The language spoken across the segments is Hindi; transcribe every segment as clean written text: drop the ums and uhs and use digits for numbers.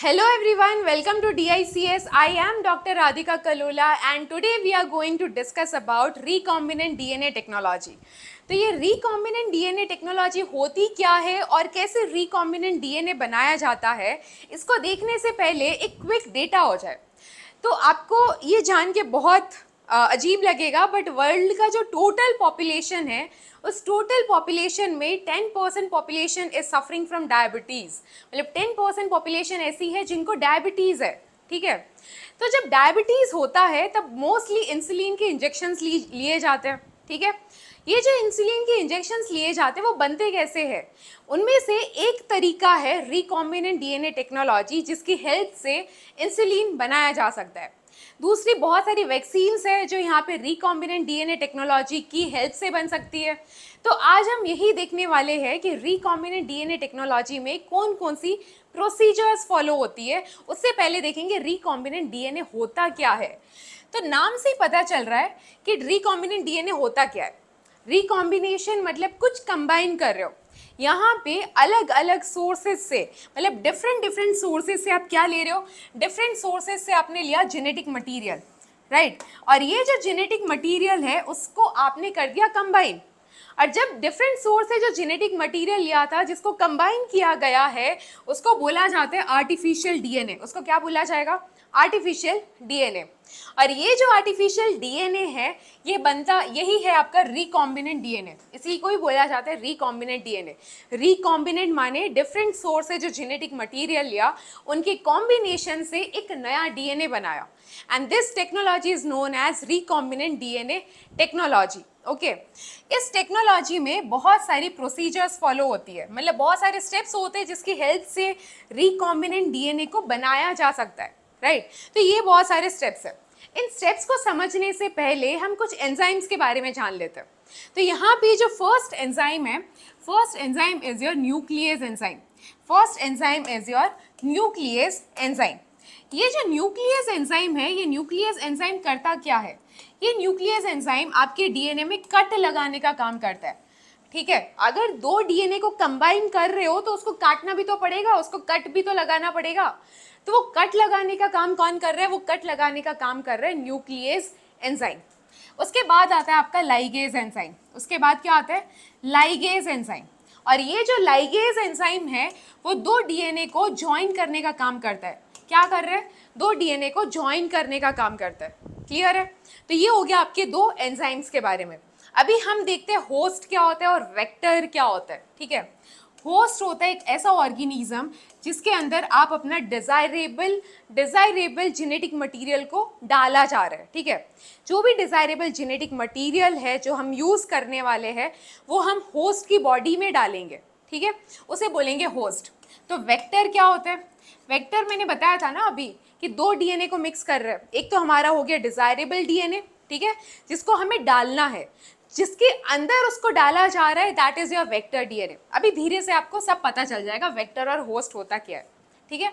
Hello everyone, welcome to DICS. I am Dr. Radhika Kalula and today we are going to discuss about recombinant DNA technology. तो ये recombinant DNA टेक्नोलॉजी होती क्या है और कैसे recombinant DNA बनाया जाता है, इसको देखने से पहले एक क्विक डेटा हो जाए। तो आपको ये जान के बहुत अजीब लगेगा, बट वर्ल्ड का जो टोटल पॉपुलेशन है उस टोटल पॉपुलेशन में 10% population is suffering from diabetes. मतलब 10% पॉपुलेशन ऐसी है जिनको डायबिटीज़ है। ठीक है, तो जब डायबिटीज़ होता है तब मोस्टली इंसुलिन के इंजेक्शंस लिए जाते हैं। ठीक है, ये जो इंसुलिन के इंजेक्शंस लिए जाते हैं वो बनते कैसे हैं? उनमें से एक तरीका है रिकॉम्बिनेंट डीएनए टेक्नोलॉजी, जिसकी हेल्प से इंसुलिन बनाया जा सकता है। दूसरी बहुत सारी वैक्सीन्स है जो यहाँ पे रिकॉम्बिनेंट डीएनए टेक्नोलॉजी की हेल्प से बन सकती है। तो आज हम यही देखने वाले हैं कि रिकॉम्बिनेंट डीएनए टेक्नोलॉजी में कौन कौन सी प्रोसीजर्स फॉलो होती है। उससे पहले देखेंगे रिकॉम्बिनेंट डीएनए होता क्या है। तो नाम से ही पता चल रहा है कि रिकॉम्बिनेंट डीएनए होता क्या है। रिकॉम्बिनेशन मतलब कुछ कंबाइन कर रहे हो, यहाँ पे अलग अलग सोर्सेज से, मतलब डिफरेंट सोर्सेज से आप क्या ले रहे हो, डिफरेंट सोर्सेज से आपने लिया जेनेटिक मटेरियल, राइट। और ये जो जेनेटिक मटेरियल है उसको आपने कर दिया कंबाइन। और जब डिफरेंट सोर्स से जो जेनेटिक मटेरियल लिया था जिसको कंबाइन किया गया है उसको बोला जाता है आर्टिफिशियल डीएनए। उसको क्या बोला जाएगा? Artificial DNA. और ये जो आर्टिफिशियल डीएनए है ये बनता यही है आपका रिकॉम्बिनेंट डीएनए, इसी को ही बोला जाता है रिकॉम्बिनेंट डीएनए। रिकॉम्बिनेंट माने डिफरेंट सोर्स से जो जेनेटिक मटेरियल लिया उनके कॉम्बिनेशन से एक नया डीएनए बनाया, and this technology is known as recombinant DNA technology. Okay, इस टेक्नोलॉजी में बहुत सारी प्रोसीजर्स फॉलो होती है, मतलब बहुत सारे स्टेप्स होते हैं जिसकी हेल्प से रिकॉम्बिनेंट डीएनए को बनाया जा सकता है, राइट। तो ये बहुत सारे स्टेप्स हैं। इन स्टेप्स को समझने से पहले हम कुछ एंजाइम्स के बारे में जान लेते हैं। तो यहाँ पे जो फर्स्ट एंजाइम है, first enzyme is your nucleus enzyme. First enzyme is your nucleus enzyme. ये जो न्यूक्लियस एंजाइम है, ये न्यूक्लियस एंजाइम करता क्या है? ये न्यूक्लियस एंजाइम आपके डीएनए में कट लगाने का काम करता है। ठीक है, अगर दो डीएनए को कंबाइन कर रहे हो तो उसको काटना भी तो पड़ेगा, उसको कट भी तो लगाना पड़ेगा। तो वो कट लगाने का काम कौन कर रहा है? वो कट लगाने का काम कर रहा है न्यूक्लियस एंजाइम। उसके बाद आता है आपका लाइगेज एंजाइम। उसके बाद क्या आता है? Ligase enzyme. और ये जो लाइगेज एंजाइम है वो दो डीएनए को ज्वाइन करने का काम करता है। क्या कर रहा है? दो डीएनए को ज्वाइन करने का काम करता है। क्लियर है? तो ये हो गया आपके दो एंजाइम्स के बारे में। अभी हम देखते हैं होस्ट क्या होता है और वेक्टर क्या होता है। ठीक है, होस्ट होता है एक ऐसा ऑर्गेनिज्म जिसके अंदर आप अपना डिजायरेबल जेनेटिक मटेरियल को डाला जा रहा है। ठीक है, जो भी डिजायरेबल जेनेटिक मटेरियल है जो हम यूज करने वाले हैं वो हम होस्ट की बॉडी में डालेंगे। ठीक है, उसे बोलेंगे होस्ट। तो वेक्टर क्या होता है? वेक्टर मैंने बताया था ना अभी कि दो डीएनए को मिक्स कर रहे हैं। एक तो हमारा हो गया डिजायरेबल डीएनए, ठीक है, जिसको हमें डालना है, जिसके अंदर उसको डाला जा रहा है, that is your vector DNA. अभी धीरे से आपको सब पता चल जाएगा वेक्टर और होस्ट होता क्या है। ठीक है,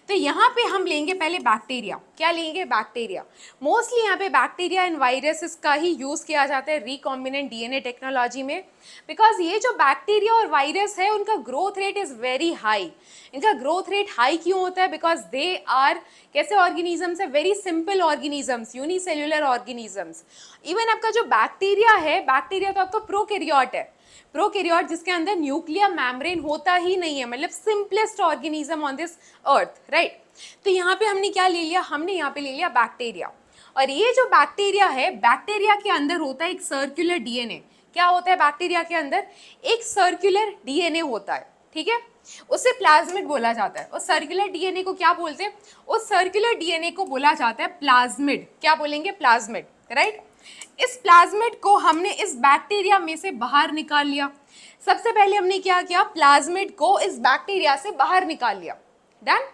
तो यहाँ पे हम लेंगे पहले बैक्टीरिया। क्या लेंगे? बैक्टीरिया। मोस्टली यहाँ पे बैक्टीरिया एंड वायरसेस का ही यूज़ किया जाता है रिकॉम्बिनेंट डीएनए टेक्नोलॉजी में, बिकॉज ये जो बैक्टीरिया और वायरस है उनका growth rate is very high. इनका ग्रोथ रेट हाई क्यों होता है? बिकॉज दे आर कैसे ऑर्गेनिजम्स है? Very simple organisms, unicellular organisms. Even आपका जो बैक्टीरिया है, बैक्टीरिया तो आपका प्रोकैरियोट है, प्रोकैरियोट जिसके अंदर न्यूक्लियर मेम्ब्रेन होता ही नहीं है, मतलब simplest organism on this earth, right. तो यहाँ पे हमने क्या ले लिया? हमने यहाँ पे ले लिया बैक्टीरिया। और ये जो बैक्टीरिया है, बैक्टीरिया के अंदर होता है एक सर्कुलर डीएनए। क्या होता है बैक्टीरिया के अंदर? एक सर्कुलर डीएनए होता है। ठीक है, उसे प्लाज्मिड बोला जाता है। उस सर्कुलर डीएनए को क्या बोलते हैं? उस सर्कुलर डीएनए को बोला जाता है प्लाज्मिड। क्या बोलेंगे? Plasmid, right. इस प्लाज्मिड को हमने इस बैक्टीरिया में से बाहर निकाल लिया। सबसे पहले हमने क्या किया? प्लाज्मिड को इस बैक्टीरिया से बाहर निकाल लिया। डन।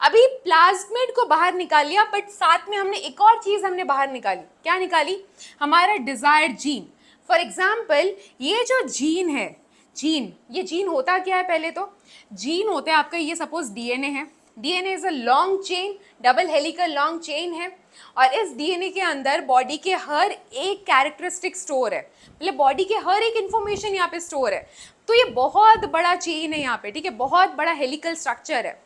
अभी प्लाज्मिड को बाहर निकाल लिया, बट साथ में हमने एक और चीज हमने बाहर निकाली। क्या निकाली? हमारा डिजायर्ड जीन। फॉर एग्जाम्पल ये जो जीन है, जीन, ये जीन होता क्या है? पहले तो जीन होता है आपका, ये सपोज डीएनए है। DNA is a long chain, double helical long chain है। और इस डीएनए के अंदर बॉडी के हर एक कैरेक्टरिस्टिक स्टोर है, मतलब बॉडी के हर एक इंफॉर्मेशन यहाँ पे स्टोर है। तो ये बहुत बड़ा चेन है यहाँ पे, ठीक है, बहुत बड़ा हेलिकल स्ट्रक्चर है।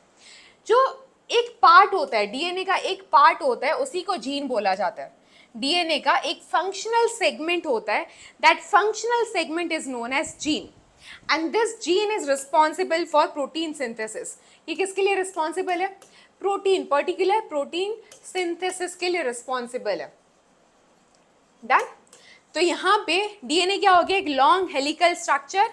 जो एक पार्ट होता है, डीएनए का एक पार्ट होता है, उसी को जीन बोला जाता है। डीएनए का एक फंक्शनल सेगमेंट होता है, that functional segment is known as gene, and this gene is responsible for protein synthesis. ये किसके लिए रिस्पॉन्सिबल है? प्रोटीन, पर्टिकुलर प्रोटीन सिंथेसिस के लिए रिस्पॉन्सिबल है। डन। तो यहाँ पे डीएनए क्या हो गया? एक लॉन्ग हेलिकल स्ट्रक्चर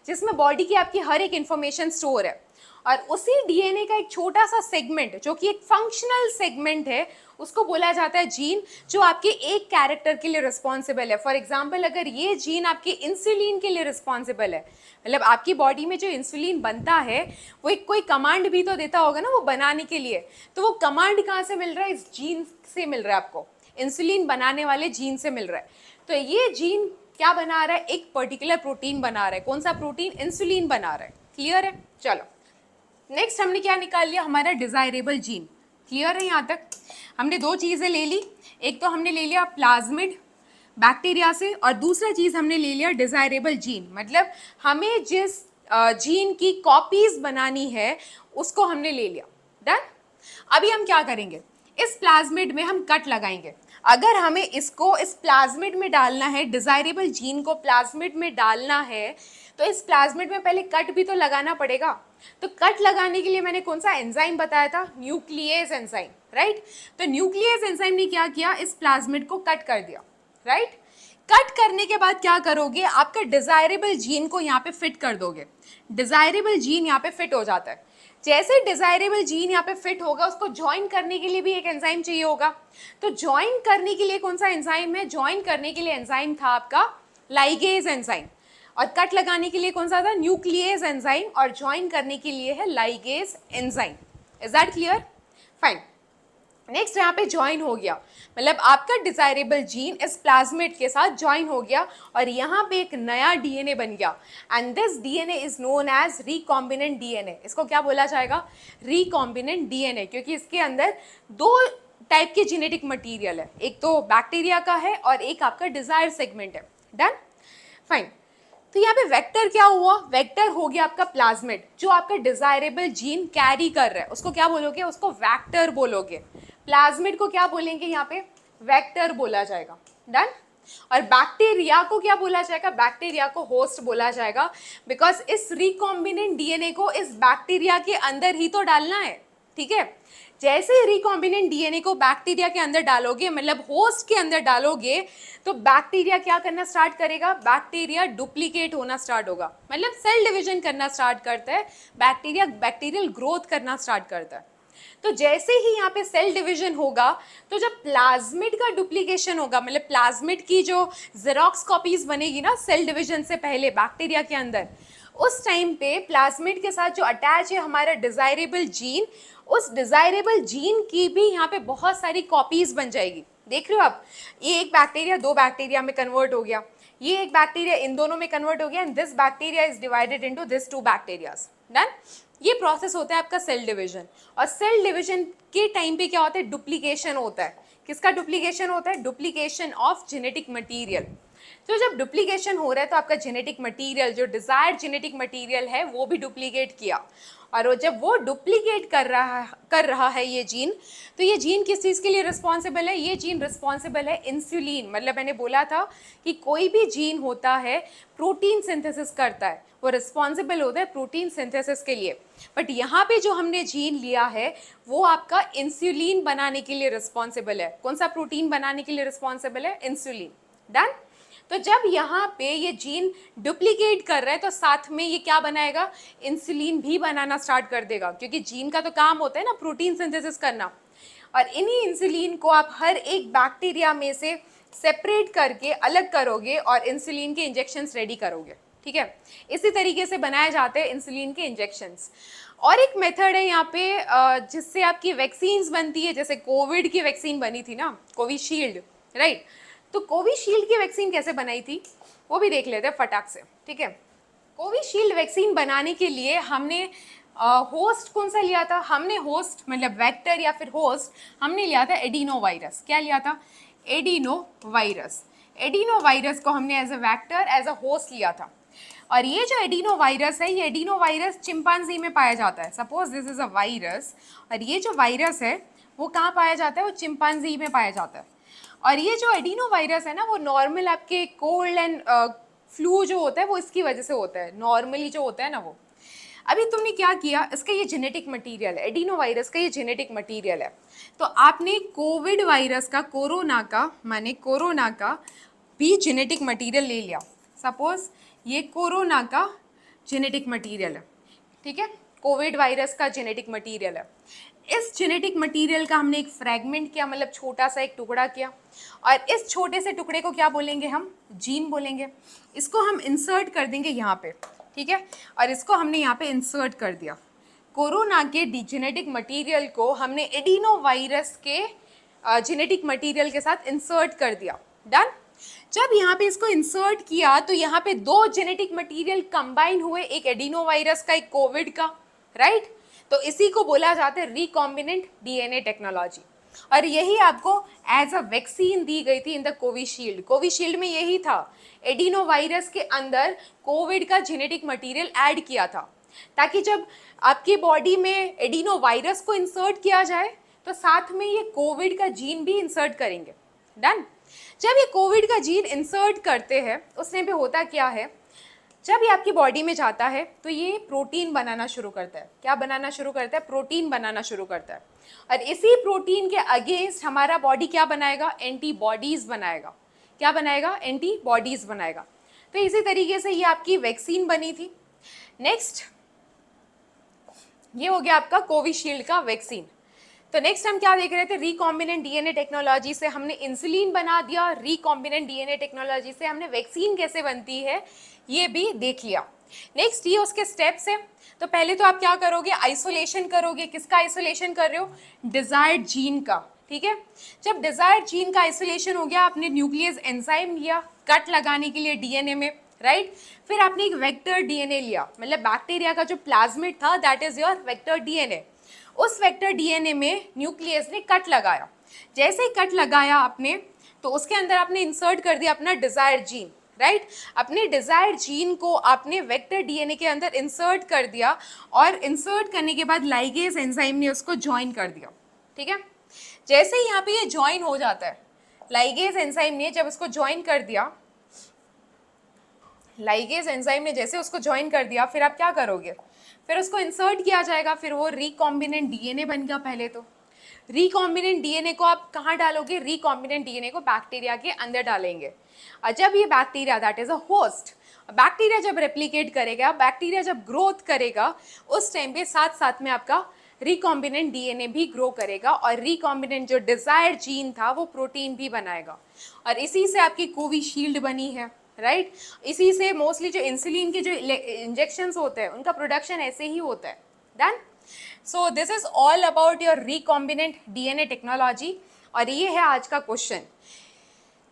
जिसमें बॉडी की आपकी हर एक इंफॉर्मेशन स्टोर है, और उसी डीएनए का एक छोटा सा सेगमेंट जो कि एक फंक्शनल सेगमेंट है, उसको बोला जाता है जीन, जो आपके एक कैरेक्टर के लिए रिस्पॉन्सिबल है। फॉर एग्जाम्पल, अगर ये जीन आपके इंसुलिन के लिए रिस्पॉन्सिबल है, मतलब आपकी बॉडी में जो इंसुलिन बनता है वो एक कोई कमांड भी तो देता होगा ना वो बनाने के लिए, तो वो कमांड कहाँ से मिल रहा है? इस जीन से मिल रहा है, आपको इंसुलिन बनाने वाले जीन से मिल रहा है। तो ये जीन क्या बना रहा है? एक पर्टिकुलर प्रोटीन बना रहा है। कौन सा प्रोटीन? इंसुलिन बना रहा है। क्लियर है? चलो नेक्स्ट हमने क्या निकाल लिया? हमारा डिजायरेबल जीन। क्लियर है? यहाँ तक हमने दो चीज़ें ले ली, एक तो हमने ले लिया प्लाज्मिड बैक्टीरिया से, और दूसरा चीज़ हमने ले लिया डिजायरेबल जीन, मतलब हमें जिस जीन की कॉपीज बनानी है उसको हमने ले लिया। डन। अभी हम क्या करेंगे? इस प्लाज्मिड में हम कट लगाएंगे। अगर हमें इसको इस प्लाज्मिड में डालना है, डिजायरेबल जीन को प्लाज्मिड में डालना है, तो इस प्लाज्मिड में पहले कट भी तो लगाना पड़ेगा। तो कट लगाने के लिए मैंने कौन सा एंजाइम बताया था? Nuclease enzyme, right. तो न्यूक्लियेज एंजाइम ने क्या किया? इस प्लाज्मिड को कट कर दिया, राइट। कट करने के बाद क्या करोगे? आपका डिजायरेबल जीन को यहाँ पे फिट कर दोगे। डिजायरेबल जीन यहाँ पे फिट हो जाता है। जैसे डिजायरेबल जीन यहाँ पे फिट होगा, उसको ज्वाइन करने के लिए भी एक एंजाइम चाहिए होगा। तो ज्वाइन करने के लिए कौन सा एंजाइम है? ज्वाइन करने के लिए एंजाइम था आपका लाइगेज एंजाइम, और कट लगाने के लिए कौन सा था? न्यूक्लियेज एंजाइम, और ज्वाइन करने के लिए है ligase enzyme. Is that clear? Fine. Next यहाँ पे ज्वाइन हो गया, मतलब आपका डिजायरेबल जीन इस प्लाज्मिड के साथ ज्वाइन हो गया, और यहाँ पे एक नया डीएनए बन गया, and this DNA is known as recombinant DNA. इसको क्या बोला जाएगा? रिकॉम्बिनेंट डीएनए, क्योंकि इसके अंदर दो टाइप के जेनेटिक मटीरियल है, एक तो बैक्टीरिया का है और एक आपका डिजायर सेगमेंट है। डन। फाइन। तो यहाँ पे वेक्टर क्या हुआ? वेक्टर हो गया आपका प्लाज्मिड, जो आपका डिजायरेबल जीन कैरी कर रहा है, उसको क्या बोलोगे? उसको वेक्टर बोलोगे। प्लाज्मिड को क्या बोलेंगे? यहाँ पे वेक्टर बोला जाएगा। डन। और बैक्टीरिया को क्या बोला जाएगा? बैक्टीरिया को होस्ट बोला जाएगा, बिकॉज इस रिकॉम्बिनेंट डीएनए को इस बैक्टीरिया के अंदर ही तो डालना है। ठीक है। जैसे रिकॉम्बिनेंट डीएनए को बैक्टीरिया के अंदर डालोगे, मतलब होस्ट के अंदर डालोगे, तो बैक्टीरिया क्या करना स्टार्ट करेगा? बैक्टीरिया डुप्लीकेट होना स्टार्ट होगा, मतलब सेल डिवीजन करना स्टार्ट करता है। बैक्टीरिया बैक्टीरियल ग्रोथ करना स्टार्ट करता है। तो जैसे ही यहाँ पे सेल डिवीजन होगा, तो जब प्लाज्मिड का डुप्लीकेशन होगा, मतलब प्लाज्मिड की जो जेरोक्स कॉपीज बनेगी ना सेल डिवीजन से पहले बैक्टीरिया के अंदर, उस टाइम पे प्लाज्मिड के साथ जो अटैच है हमारा डिजायरेबल जीन, उस डिजायरेबल जीन की भी यहाँ पे बहुत सारी कॉपीज बन जाएगी। देख रहे हो आप? ये एक बैक्टीरिया दो बैक्टीरिया में कन्वर्ट हो गया, ये एक बैक्टीरिया इन दोनों में कन्वर्ट हो गया, and this bacteria is divided into this two bacterias. Done. ये प्रोसेस होता है आपका सेल डिवीजन, और सेल डिवीजन के टाइम पे क्या होता है? डुप्लीकेशन होता है। किसका डुप्लीकेशन होता है? Duplication of genetic material. तो जब डुप्लीकेशन हो रहा है तो आपका जेनेटिक मटीरियल, जो डिजायर्ड जेनेटिक मटीरियल है, वो भी डुप्लीकेट किया, और जब वो डुप्लीकेट कर रहा है ये जीन, तो ये जीन किस चीज़ के लिए रिस्पॉन्सिबल है? ये जीन रिस्पॉन्सिबल है इंसुलिन, मतलब मैंने बोला था कि कोई भी जीन होता है प्रोटीन सिंथेसिस करता है, वो रिस्पॉन्सिबल होता है प्रोटीन सिंथेसिस के लिए। बट यहाँ पे जो हमने जीन लिया है वो आपका इंसुलिन बनाने के लिए रिस्पॉन्सिबल है। कौन सा प्रोटीन बनाने के लिए रिस्पॉन्सिबल है? इंसुलिन। डन। तो जब यहाँ पे ये जीन डुप्लीकेट कर रहा है, तो साथ में ये क्या बनाएगा? इंसुलिन भी बनाना स्टार्ट कर देगा, क्योंकि जीन का तो काम होता है ना प्रोटीन सिंथेसिस करना। और इन्हीं इंसुलिन को आप हर एक बैक्टीरिया में से सेपरेट करके अलग करोगे और इंसुलिन के इंजेक्शंस रेडी करोगे। ठीक है। इसी तरीके से बनाए जाते हैं इंसुलिन के इंजेक्शंस। और एक मेथड है यहाँ पे जिससे आपकी वैक्सीन्स बनती है, जैसे कोविड की वैक्सीन बनी थी ना, कोविशील्ड, राइट। तो कोविशील्ड की वैक्सीन कैसे बनाई थी वो भी देख लेते हैं फटाक से। ठीक है। कोविशील्ड वैक्सीन बनाने के लिए हमने होस्ट कौन सा लिया था? हमने होस्ट मतलब वेक्टर या फिर होस्ट हमने लिया था एडिनो वायरस। क्या लिया था? Adeno virus. एडिनो वायरस को हमने as a vector, as a host लिया था। और ये जो एडिनो वायरस है, ये एडिनो वायरस चिंपांजी में पाया जाता है। Suppose this is a virus, और ये जो वायरस है वो कहाँ पाया जाता है, वो चिंपांजी में पाया जाता है। और ये जो एडिनो वायरस है ना, वो नॉर्मल आपके कोल्ड एंड फ्लू जो होता है वो इसकी वजह से होता है, नॉर्मली जो होता है ना वो। अभी तुमने क्या किया, इसका ये जेनेटिक मटेरियल है, एडिनो वायरस का ये जेनेटिक मटेरियल है। तो आपने कोविड वायरस का, कोरोना का, माने कोरोना का भी जेनेटिक मटेरियल ले लिया। सपोज ये कोरोना का जेनेटिक मटेरियल है, ठीक है, कोविड वायरस का जेनेटिक मटेरियल है। इस जेनेटिक मटेरियल का हमने एक फ्रैगमेंट किया, मतलब छोटा सा एक टुकड़ा किया, और इस छोटे से टुकड़े को क्या बोलेंगे हम, जीन बोलेंगे। इसको हम इंसर्ट कर देंगे यहाँ पे, ठीक है, और इसको हमने यहाँ पे इंसर्ट कर दिया। कोरोना के जेनेटिक मटेरियल को हमने एडिनो वायरस के जेनेटिक मटेरियल के साथ इंसर्ट कर दिया। डन। जब यहाँ पे इसको इंसर्ट किया तो यहाँ पे दो जेनेटिक मटेरियल कंबाइन हुए, एक एडिनो वायरस का, एक कोविड का, राइट। तो इसी को बोला जाता है रिकॉम्बिनेंट डीएनए टेक्नोलॉजी। और यही आपको एज अ वैक्सीन दी गई थी इन द कोविशील्ड। कोविशील्ड में यही था, एडिनो वायरस के अंदर कोविड का जेनेटिक मटेरियल ऐड किया था, ताकि जब आपकी बॉडी में एडिनो वायरस को इंसर्ट किया जाए तो साथ में ये कोविड का जीन भी इंसर्ट करेंगे। डन। जब ये कोविड का जीन इंसर्ट करते हैं उस टाइम पे होता क्या है, जब ये आपकी बॉडी में जाता है तो ये प्रोटीन बनाना शुरू करता है। क्या बनाना शुरू करता है, प्रोटीन बनाना शुरू करता है। और इसी प्रोटीन के अगेंस्ट हमारा बॉडी क्या बनाएगा, एंटीबॉडीज बनाएगा। क्या बनाएगा, एंटीबॉडीज बनाएगा। तो इसी तरीके से ये आपकी वैक्सीन बनी थी। नेक्स्ट ये हो गया आपका कोविशील्ड का वैक्सीन। तो नेक्स्ट हम क्या देख रहे थे, रिकॉम्बिनेंट डीएनए टेक्नोलॉजी से हमने इंसुलिन बना दिया, रिकॉम्बिनेंट डीएनए टेक्नोलॉजी से हमने वैक्सीन कैसे बनती है ये भी देख लिया। नेक्स्ट ये उसके स्टेप्स है। तो पहले तो आप क्या करोगे, आइसोलेशन करोगे। किसका आइसोलेशन कर रहे हो, डिजायर्ड जीन का, ठीक है। जब डिजायर्ड जीन का आइसोलेशन हो गया, आपने न्यूक्लियस एंजाइम लिया कट लगाने के लिए डीएनए में, राइट। फिर आपने एक वेक्टर डीएनए लिया, मतलब बैक्टीरिया का जो प्लाज्मिड था that is your vector DNA. उस वेक्टर डीएनए में न्यूक्लियस ने कट लगाया। जैसे ही कट लगाया आपने, तो उसके अंदर आपने इंसर्ट कर दिया अपना डिजायर्ड जीन, राइट। अपने डिजायर्ड जीन को आपने वेक्टर डीएनए के अंदर इंसर्ट कर दिया, और इंसर्ट करने के बाद लाइगेज एंजाइम ने उसको ज्वाइन कर दिया, ठीक है। जैसे ही यहाँ पे ये ज्वाइन हो जाता है, लाइगेज एंजाइम ने जब उसको ज्वाइन कर दिया, लाइगेज एंजाइम ने जैसे उसको ज्वाइन कर दिया, फिर आप क्या करोगे, फिर उसको इंसर्ट किया जाएगा, फिर वो रिकॉम्बिनेंट डीएनए बन गया। पहले तो रिकॉम्बिनेंट डीएनए को आप कहाँ डालोगे, रिकॉम्बिनेंट डीएनए को बैक्टीरिया के अंदर डालेंगे। और जब ये bacteria, that is a host, bacteria जब रेप्लिकेट करेगा, बैक्टीरिया जब ग्रोथ करेगा, उस टाइम पे साथ साथ में आपका रिकॉम्बिनेंट डीएनए भी ग्रो करेगा, और रिकॉम्बिनेंट जो डिजायर्ड जीन था वो प्रोटीन भी बनाएगा। और इसी से आपकी कोविशील्ड बनी है, राइट। इसी से मोस्टली जो इंसुलिन के जो इंजेक्शंस होते हैं उनका प्रोडक्शन ऐसे ही होता है। Done. So this is all about your recombinant DNA technology. और ये है आज का क्वेश्चन।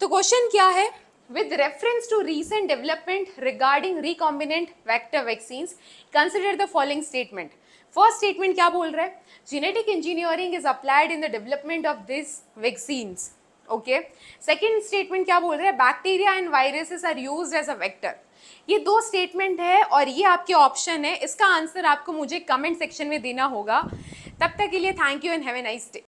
तो क्वेश्चन क्या है, with reference to recent development regarding recombinant vector vaccines consider the following statement. First statement क्या बोल रहा है, genetic engineering is applied in the development of this vaccines. Okay. Second statement क्या बोल रहे हैं, bacteria and viruses are used as a vector. ये दो स्टेटमेंट है और ये आपके ऑप्शन है। इसका आंसर आपको मुझे कमेंट सेक्शन में देना होगा। तब तक के लिए thank you and have a nice day.